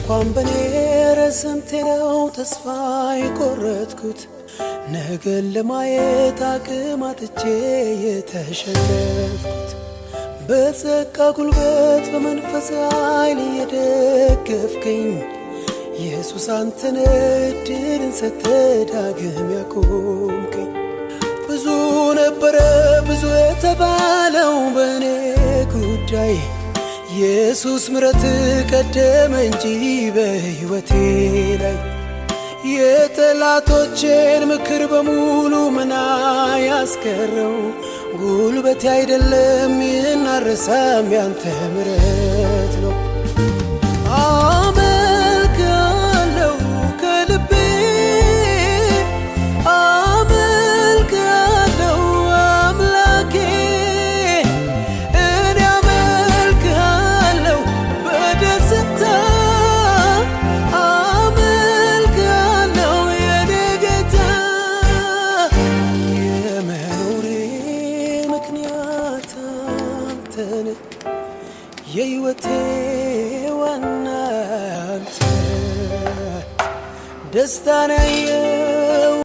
እንኳን በኔ ረስንቴ ነው ተስፋ የቆረጥኩት ነገን ለማየት አቅም አጥቼ የተሸነፍኩት በጸጋ ጉልበት በመንፈስ ኃይል እየደገፍከኝ ኢየሱስ አንተነ እድልን ሰጥተህ ዳግም ያቆምከኝ ብዙ ነበረ ብዙ የተባለው በኔ ጉዳይ ኢየሱስ ምሕረት ቀደመ እንጂ በሕይወቴ ላይ የጠላቶቼን ምክር በሙሉ መና ያስቀረው ጉልበቴ አይደለም ይህን አልረሳም ያንተ ምሕረት ነው አመልካለሁ ከልቤ አመልካለሁ አምላኬ እኔ አመልካለሁ በደስታ አመልካለሁ የኔ ጌታ የመኖሬ ምክንያት አንተ ነህ የሕይወቴ ዋና አንተ ደስታን ያየ